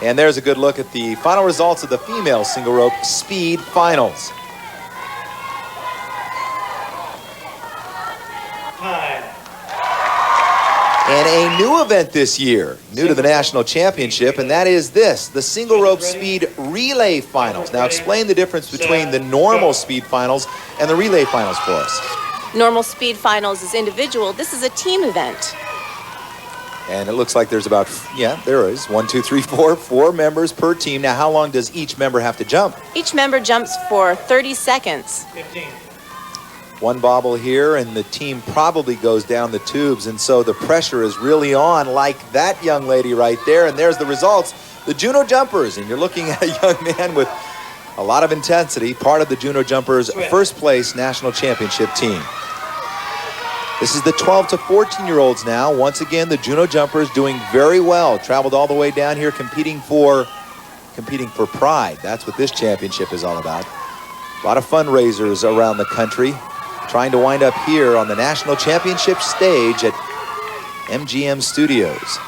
And there's a good look at the final results of the female single rope speed finals. And a new event this year, new to the national championship, and that is this, the single rope speed relay finals. Now explain the difference between the normal speed finals and the relay finals for us. Normal speed finals is individual. This is a team event. And it looks like there's about, yeah, there is 1, 2, 3, 4, 4 members per team. Now, how long does each member have to jump? Each member jumps for 30 seconds. 15. One bobble here, and the team probably goes down the tubes, and so the pressure is really on, like that young lady right there. And there's the results, the Juneau Jumpers. And you're looking at a young man with a lot of intensity, part of the Juneau Jumpers' first place national championship team. This is the 12 to 14-year-olds now. Once again, the Juneau Jumpers doing very well. Traveled all the way down here competing for pride. That's what this championship is all about. A lot of fundraisers around the country trying to wind up here on the national championship stage at MGM Studios.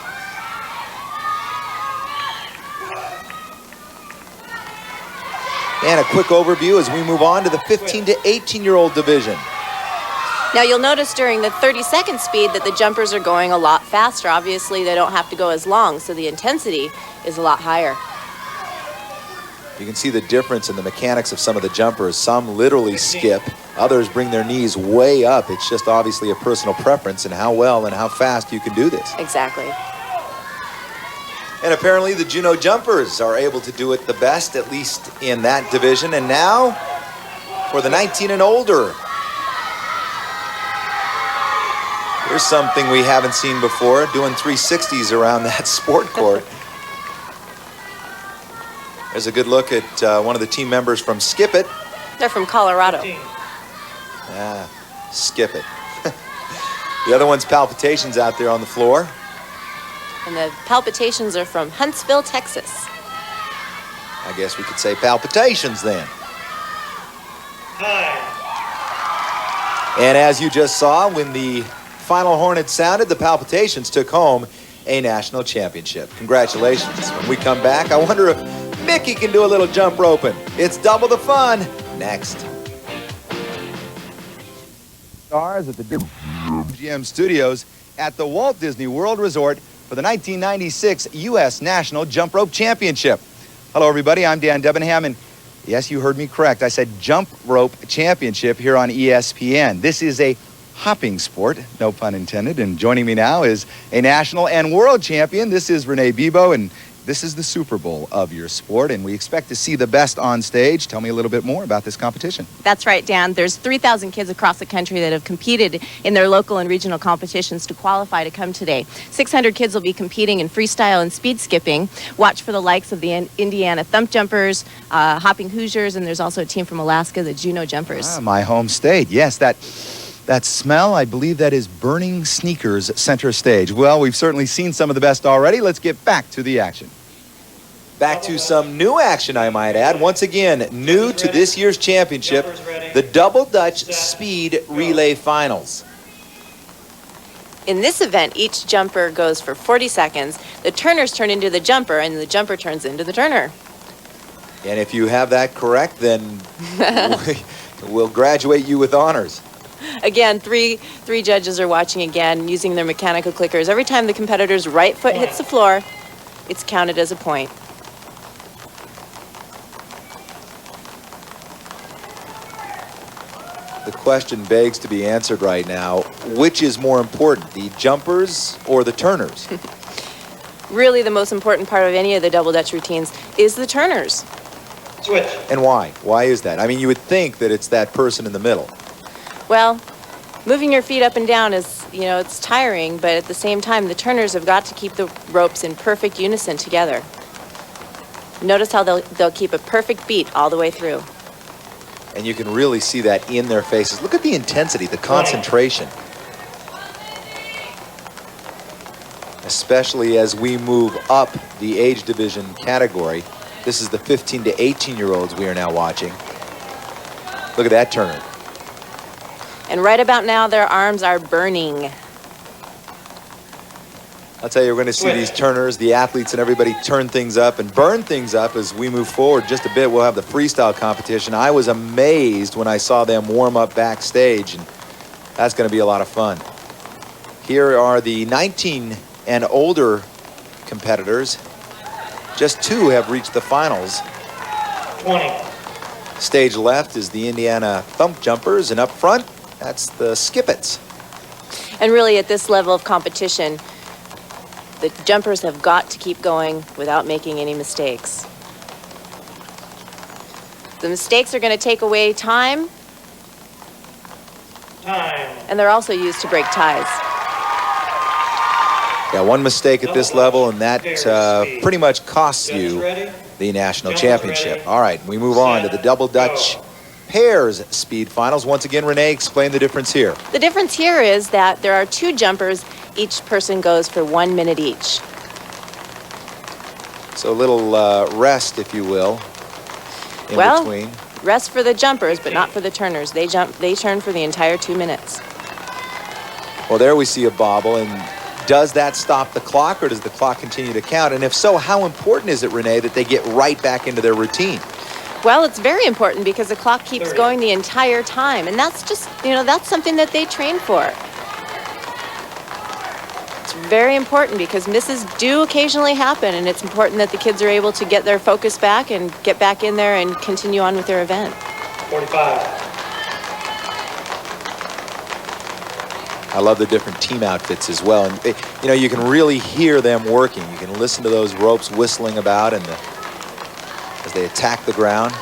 And a quick overview as we move on to the 15 to 18-year-old division. Now you'll notice during the 30-second speed that the jumpers are going a lot faster. Obviously, they don't have to go as long, so the intensity is a lot higher. You can see the difference in the mechanics of some of the jumpers. Some literally skip, others bring their knees way up. It's just obviously a personal preference and how well and how fast you can do this. Exactly. And apparently the Juneau Jumpers are able to do it the best, at least in that division. And now for the 19 and older. Here's something we haven't seen before, doing 360s around that sport court. There's a good look at one of the team members from Skip It. They're from Colorado. Yeah, Skip It. The other one's Palpitations out there on the floor. And the Palpitations are from Huntsville, Texas. I guess we could say Palpitations then. And as you just saw, when the final horn had sounded, the Palpitations took home a national championship. Congratulations. When we come back, I wonder if Mickey can do a little jump roping. It's double the fun next. Stars at the MGM Studios at the Walt Disney World Resort for the 1996 U.S. National Jump Rope Championship. Hello, everybody. I'm Dan Debenham, and yes, you heard me correct. I said Jump Rope Championship here on ESPN. This is a hopping sport, no pun intended, and joining me now is a national and world champion. This is Renee Bebo, and this is the Super Bowl of your sport, and we expect to see the best on stage. Tell me a little bit more about this competition. That's right, Dan. There's 3,000 kids across the country that have competed in their local and regional competitions to qualify to come today. 600 kids will be competing in freestyle and speed skipping. Watch for the likes of the Indiana Thump Jumpers, Hopping Hoosiers, and there's also a team from Alaska, the Juneau Jumpers. Ah, my home state. Yes, that smell, I believe that is burning sneakers center stage. Well, we've certainly seen some of the best already. Let's get back to the action. Back to some new action, I might add. Once again, new to this year's championship, the Double Dutch Speed Relay Finals. In this event, each jumper goes for 40 seconds. The turners turn into the jumper, and the jumper turns into the turner. And if you have that correct, then we'll graduate you with honors. Again, three judges are watching again, using their mechanical clickers. Every time the competitor's right foot hits the floor, it's counted as a point. The question begs to be answered right now. Which is more important, the jumpers or the turners? Really, the most important part of any of the Double Dutch routines is the turners. Switch. And why? Why is that? I mean, you would think that it's that person in the middle. Well, moving your feet up and down is, it's tiring, but at the same time, the turners have got to keep the ropes in perfect unison together. Notice how they'll keep a perfect beat all the way through. And you can really see that in their faces. Look at the intensity, the concentration. Especially as we move up the age division category. This is the 15 to 18-year-olds we are now watching. Look at that turner. And right about now, their arms are burning. I'll tell you, we're going to see these turners, the athletes and everybody turn things up and burn things up as we move forward just a bit. We'll have the freestyle competition. I was amazed when I saw them warm up backstage, and that's going to be a lot of fun. Here are the 19 and older competitors. Just 2 have reached the finals. 20. Stage left is the Indiana Thump Jumpers, and up front, that's the Skippets. And really, at this level of competition, the jumpers have got to keep going without making any mistakes. The mistakes are going to take away time. And they're also used to break ties. Yeah, one mistake at this level, and that pretty much costs you the national championship. All right, we move on to the double Dutch pairs speed finals. Once again, Renee, explain the difference here. The difference here is that there are 2 jumpers. Each person goes for 1 minute each. So a little rest, if you will, in between. Rest for the jumpers, but not for the turners. They turn for the entire 2 minutes. Well, there we see a bobble, and does that stop the clock, or does the clock continue to count? And if so, how important is it, Renee, that they get right back into their routine? Well, it's very important because the clock keeps going the entire time, and that's just, that's something that they train for. It's very important because misses do occasionally happen, and it's important that the kids are able to get their focus back and get back in there and continue on with their event. 45. I love the different team outfits as well. And you can really hear them working. You can listen to those ropes whistling about and as they attack the ground.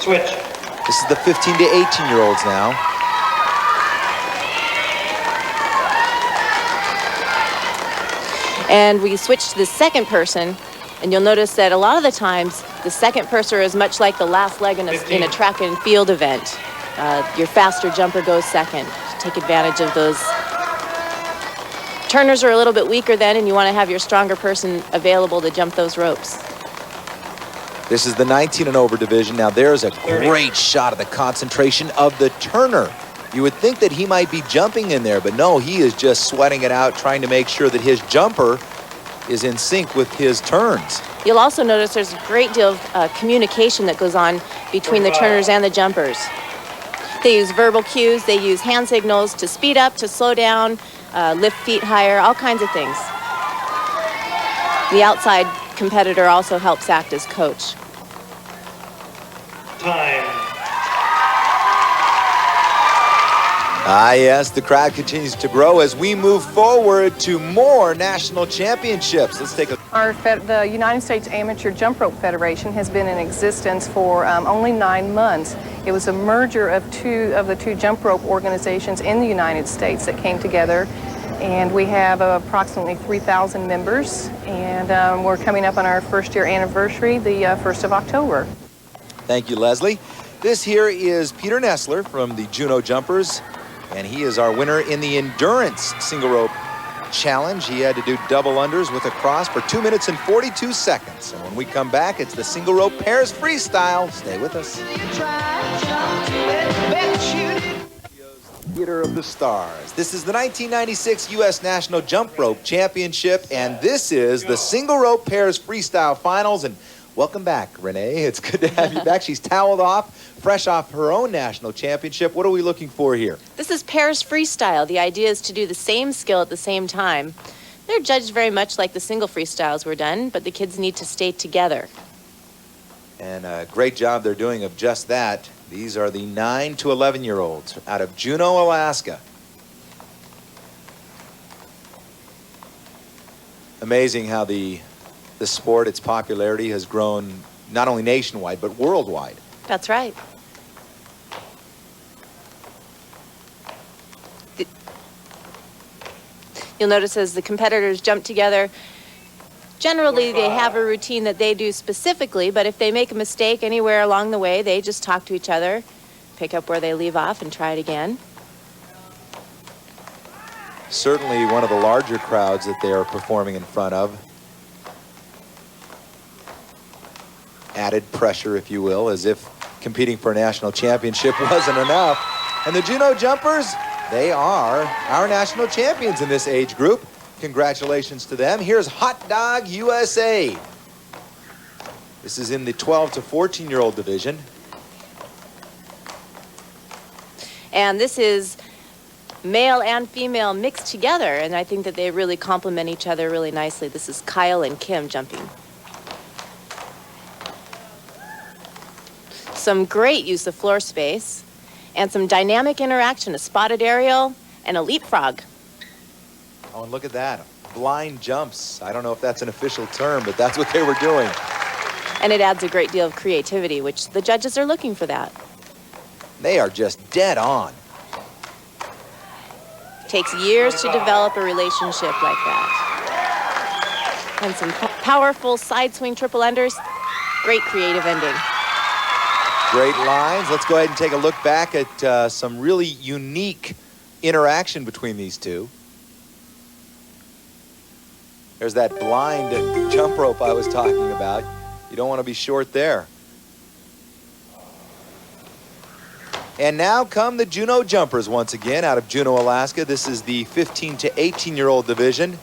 Switch. This is the 15 to 18-year-olds now. And we switch to the second person, and you'll notice that a lot of the times the second person is much like the last leg in a track and field event. Your faster jumper goes second. Take advantage of those. Turners are a little bit weaker then, and you want to have your stronger person available to jump those ropes. This is the 19 and over division. Now there's a great shot of the concentration of the turner. You would think that he might be jumping in there, but no, he is just sweating it out, trying to make sure that his jumper is in sync with his turns. You'll also notice there's a great deal of communication that goes on between the turners and the jumpers. They use verbal cues, they use hand signals to speed up, to slow down, lift feet higher, all kinds of things. The outside competitor also helps act as coach. Time. Yes, the crowd continues to grow as we move forward to more national championships. Let's take a... The United States Amateur Jump Rope Federation has been in existence for only 9 months. It was a merger of the two jump rope organizations in the United States that came together, and we have approximately 3,000 members, and we're coming up on our first-year anniversary, the 1st of October. Thank you, Leslie. This here is Peter Nessler from the Juneau Jumpers, and he is our winner in the Endurance Single Rope Challenge. He had to do double unders with a cross for 2 minutes and 42 seconds. And when we come back, it's the Single Rope Pairs Freestyle. Stay with us. Theater of the Stars. This is the 1996 U.S. National Jump Rope Championship, and this is the Single Rope Pairs Freestyle Finals. And welcome back, Renee. It's good to have you back. She's toweled off, fresh off her own national championship. What are we looking for here? This is pairs freestyle. The idea is to do the same skill at the same time. They're judged very much like the single freestyles were done, but the kids need to stay together. And a great job they're doing of just that. These are the 9 to 11-year-olds out of Juneau, Alaska. Amazing how the sport, its popularity has grown not only nationwide, but worldwide. That's right. You'll notice as the competitors jump together, generally they have a routine that they do specifically, but if they make a mistake anywhere along the way, they just talk to each other, pick up where they leave off, and try it again. Certainly one of the larger crowds that they are performing in front of. Added pressure, if you will, as if competing for a national championship wasn't enough. And the Juneau Jumpers, they are our national champions in this age group. congratulations to them. Here's Hot Dog USA. This is in the 12 to 14-year-old division. And this is male and female mixed together, and I think that they really complement each other really nicely. This is Kyle and Kim jumping. Some great use of floor space and some dynamic interaction, a spotted aerial and a leapfrog. Oh, and look at that. Blind jumps. I don't know if that's an official term, but that's what they were doing. And it adds a great deal of creativity, which the judges are looking for that. They are just dead on. Takes years to develop a relationship like that. And some powerful side swing triple unders. Great creative ending. Great lines. Let's go ahead and take a look back at some really unique interaction between these two. There's that blind jump rope I was talking about. You don't want to be short there. And now come the Juneau jumpers once again out of Juneau, Alaska. This is the 15 to 18-year-old division.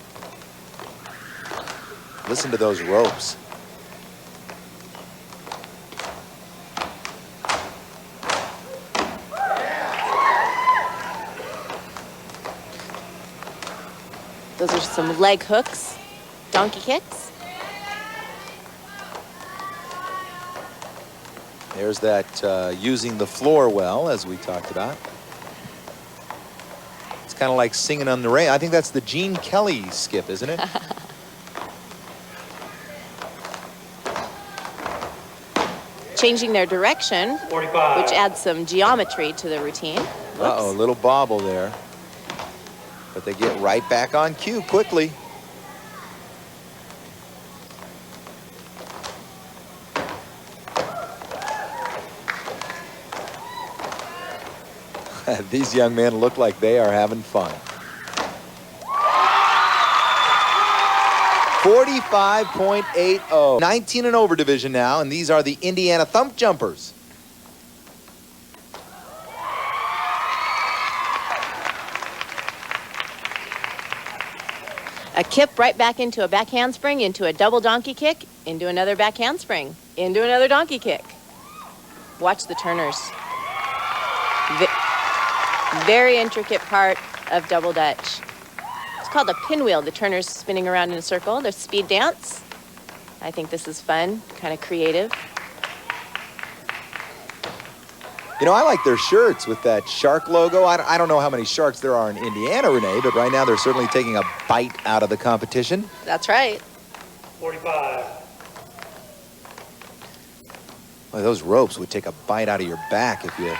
Listen to those ropes. Those are some leg hooks, donkey kicks. There's that using the floor well, as we talked about. It's kind of like singing on the rain. I think that's the Gene Kelly skip, isn't it? Changing their direction, 45. which adds some geometry to the routine. Uh-oh, a little bobble there. But they get right back on cue quickly. These young men look like they are having fun. 45.80. 19 and over division now, and these are the Indiana Thump Jumpers. A kip right back into a back handspring, into a double donkey kick, into another back handspring, into another donkey kick. Watch the turners. Very intricate part of double Dutch. It's called a pinwheel. The turners spinning around in a circle. There's speed dance. I think this is fun, kind of creative. You know, I like their shirts with that shark logo. I don't know how many sharks there are in Indiana, Renee, but right now they're certainly taking a bite out of the competition. That's right. 45. Well, those ropes would take a bite out of your back if you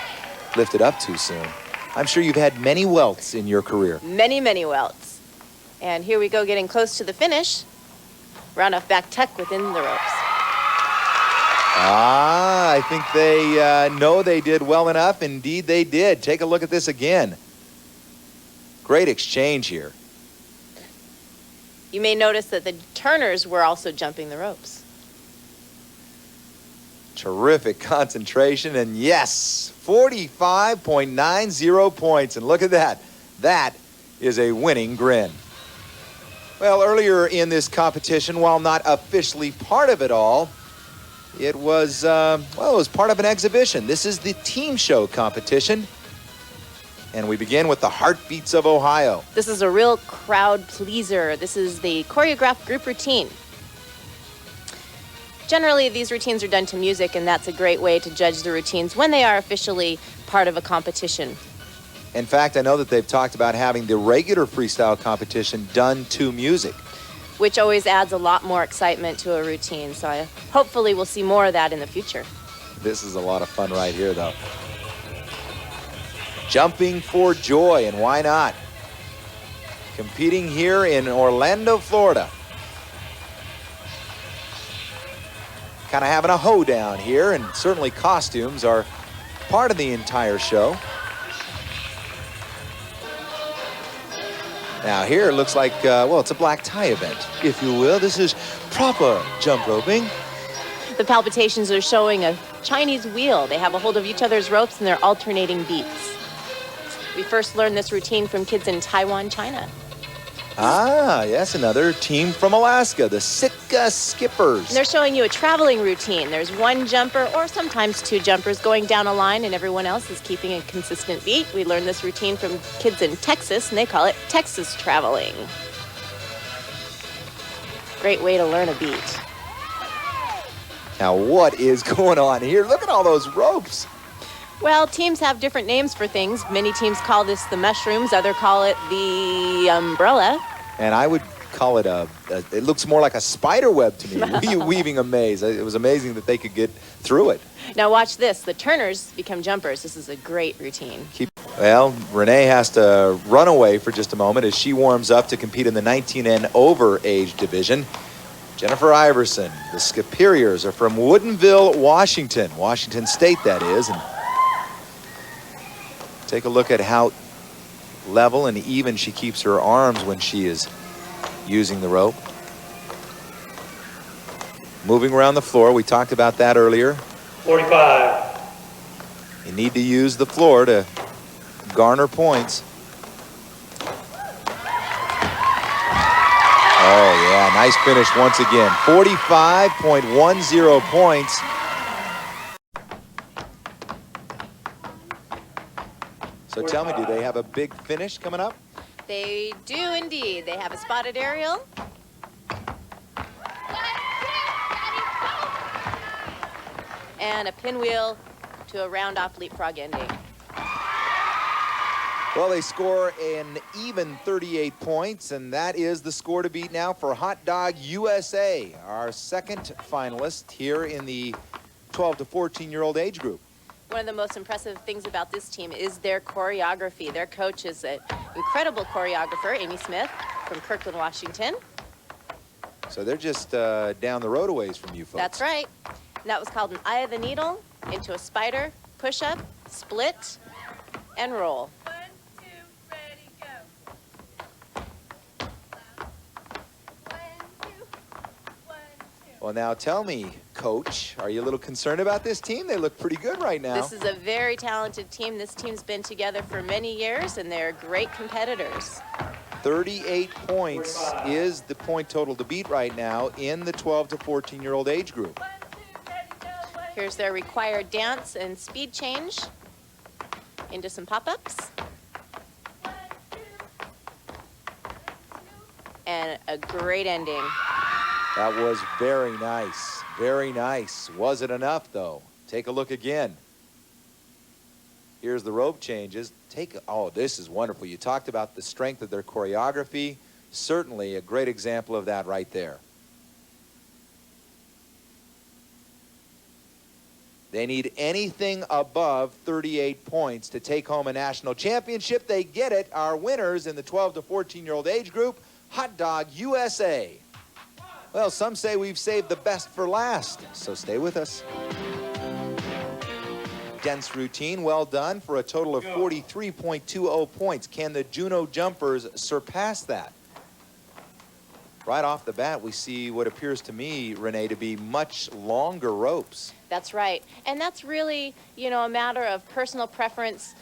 lift it up too soon. I'm sure you've had many welts in your career. Many, many welts. And here we go, getting close to the finish. Round off back tuck within the ropes. Ah, I think they know they did well enough. Indeed, they did. Take a look at this again. Great exchange here. You may notice that the turners were also jumping the ropes. Terrific concentration, and yes, 45.90 points. And look at that. That is a winning grin. Well, earlier in this competition, while not officially part of it all, it was, well, it was part of an exhibition. This is the team show competition. And we begin with the Heartbeats of Ohio. This is a real crowd pleaser. This is the choreographed group routine. Generally, these routines are done to music, and that's a great way to judge the routines when they are officially part of a competition. In fact, I know that they've talked about having the regular freestyle competition done to music, which always adds a lot more excitement to a routine. So hopefully we'll see more of that in the future. This is a lot of fun right here, though. Jumping for joy, and why not? Competing here in Orlando, Florida. Kind of having a hoedown here, and certainly costumes are part of the entire show. Now here it looks like, well, it's a black tie event, if you will. This is proper jump roping. The palpitations are showing a Chinese wheel. They have a hold of each other's ropes and they're alternating beats. We first learned this routine from kids in Taiwan, China. Ah, yes, another team from Alaska, the Sitka Skippers. And they're showing you a traveling routine. There's one jumper or sometimes two jumpers going down a line and everyone else is keeping a consistent beat. We learned this routine from kids in Texas and they call it Texas traveling. Great way to learn a beat. Now, what is going on here? Look at all those ropes. Well, teams have different names for things. Many teams call this the mushrooms, others call it the umbrella. And I would call it it looks more like a spider web to me, weaving a maze. It was amazing that they could get through it. Now watch this, the turners become jumpers. This is a great routine. Well, Renee has to run away for just a moment as she warms up to compete in the 19 and over age division. Jennifer Iverson, the Superiors are from Woodinville, Washington State that is. And take a look at how level and even she keeps her arms when she is using the rope. Moving around the floor, we talked about that earlier. 45. You need to use the floor to garner points. Oh yeah, nice finish once again. 45.10 points. So tell me, do they have a big finish coming up? They do indeed. They have a spotted aerial. And a pinwheel to a round-off leapfrog ending. Well, they score an even 38 points, and that is the score to beat now for Hot Dog USA, our second finalist here in the 12 to 14-year-old age group. One of the most impressive things about this team is their choreography. Their coach is an incredible choreographer, Amy Smith, from Kirkland, Washington. So they're just down the road a ways from you folks. That's right. And that was called an eye of the needle, into a spider, push-up, split, and roll. 1, 2, ready, go. 1, 2, 1, 2. Well, now tell me, Coach, are you a little concerned about this team? They look pretty good right now. This is a very talented team. This team's been together for many years, and they're great competitors. 38 points is the point total to beat right now in the 12 to 14-year-old age group. 1, 2, ready, go. 1, Here's their required dance and speed change into some pop-ups. 1, 2. And a great ending. That was very nice. Very nice. Was it enough, though? Take a look again. Here's the rope changes. Oh, this is wonderful. You talked about the strength of their choreography. Certainly a great example of that right there. They need anything above 38 points to take home a national championship. They get it. Our winners in the 12 to 14-year-old age group, Hot Dog USA. Well, some say we've saved the best for last, so stay with us. Dense routine, well done for a total of 43.20 points. Can the Juneau Jumpers surpass that? Right off the bat, we see what appears to me, Renee, to be much longer ropes. That's right. And that's really, a matter of personal preference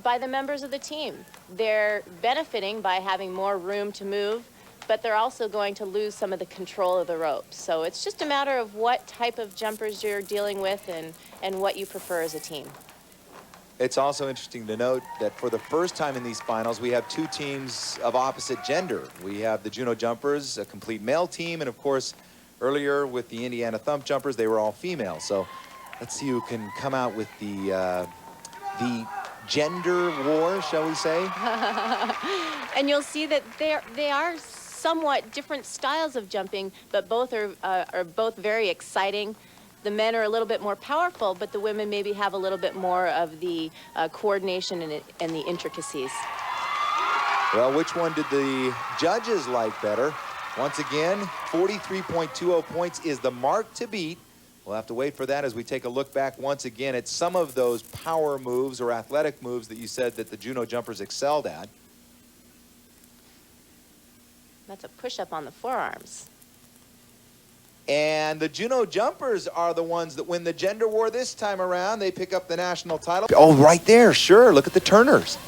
by the members of the team. They're benefiting by having more room to move, but they're also going to lose some of the control of the ropes. So it's just a matter of what type of jumpers you're dealing with and what you prefer as a team. It's also interesting to note that for the first time in these finals, we have two teams of opposite gender. We have the Juneau Jumpers, a complete male team, and of course, earlier with the Indiana Thump Jumpers, they were all female. So let's see who can come out with the gender war, shall we say? And you'll see that they are somewhat different styles of jumping, but both are both very exciting. The men are a little bit more powerful, but the women maybe have a little bit more of the coordination and the intricacies. Well, which one did the judges like better? Once again, 43.20 points is the mark to beat. We'll have to wait for that as we take a look back once again at some of those power moves or athletic moves that you said that the Juneau Jumpers excelled at. That's a push-up on the forearms. And the Juneau Jumpers are the ones that win the gender war this time around. They pick up the national title. Oh, right there, sure. Look at the turners.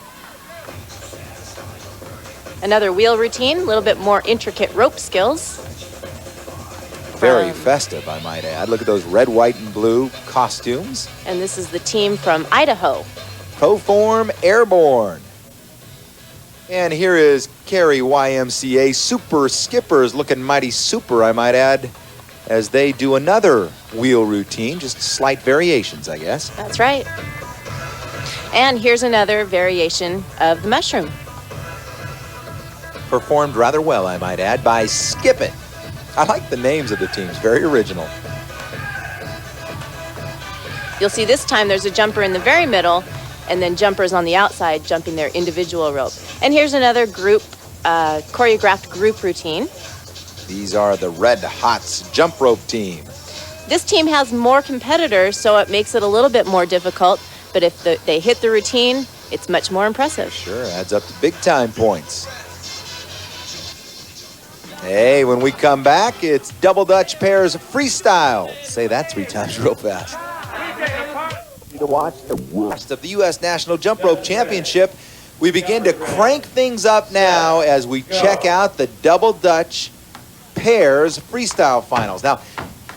Another wheel routine, a little bit more intricate rope skills. Very festive, I might add. Look at those red, white, and blue costumes. And this is the team from Idaho. Proform Airborne. And here is Cary YMCA Super Skippers, looking mighty super, I might add, as they do another wheel routine, just slight variations, I guess. That's right. And here's another variation of the mushroom. Performed rather well, I might add, by Skip It. I like the names of the teams, very original. You'll see this time there's a jumper in the very middle and then jumpers on the outside jumping their individual rope. And here's another group, choreographed group routine. These are the Red Hots jump rope team. This team has more competitors, so it makes it a little bit more difficult, but if they hit the routine, it's much more impressive. Sure, adds up to big time points. Hey, when we come back, it's Double Dutch Pairs Freestyle. Say that 3 times real fast. To watch the worst of the U.S. National Jump Rope Championship, we begin to crank things up now as we check out the Double Dutch Pairs Freestyle Finals. Now,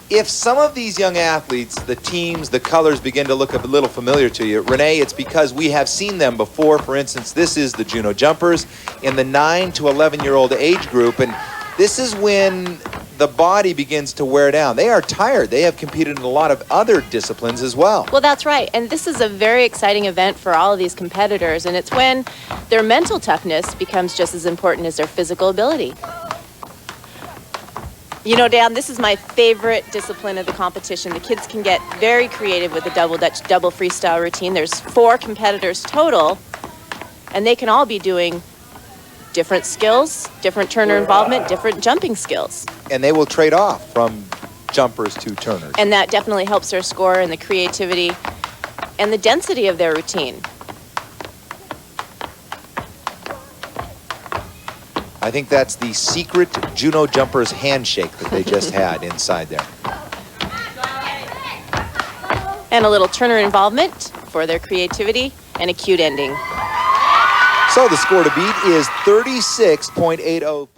if some of these young athletes, the teams, the colors begin to look a little familiar to you, Renee, it's because we have seen them before. For instance, this is the Juneau Jumpers in the 9 to 11-year-old age group, and this is when the body begins to wear down. They are tired. They have competed in a lot of other disciplines as well. Well, that's right. And this is a very exciting event for all of these competitors, and it's when their mental toughness becomes just as important as their physical ability. You know, Dan, this is my favorite discipline of the competition. The kids can get very creative with the Double Dutch double freestyle routine. There's 4 competitors total, and they can all be doing different skills, different turner involvement, different jumping skills. And they will trade off from jumpers to turners. And that definitely helps their score and the creativity and the density of their routine. I think that's the secret Juneau Jumpers handshake that they just had inside there. And a little turner involvement for their creativity and a cute ending. So the score to beat is 36.80.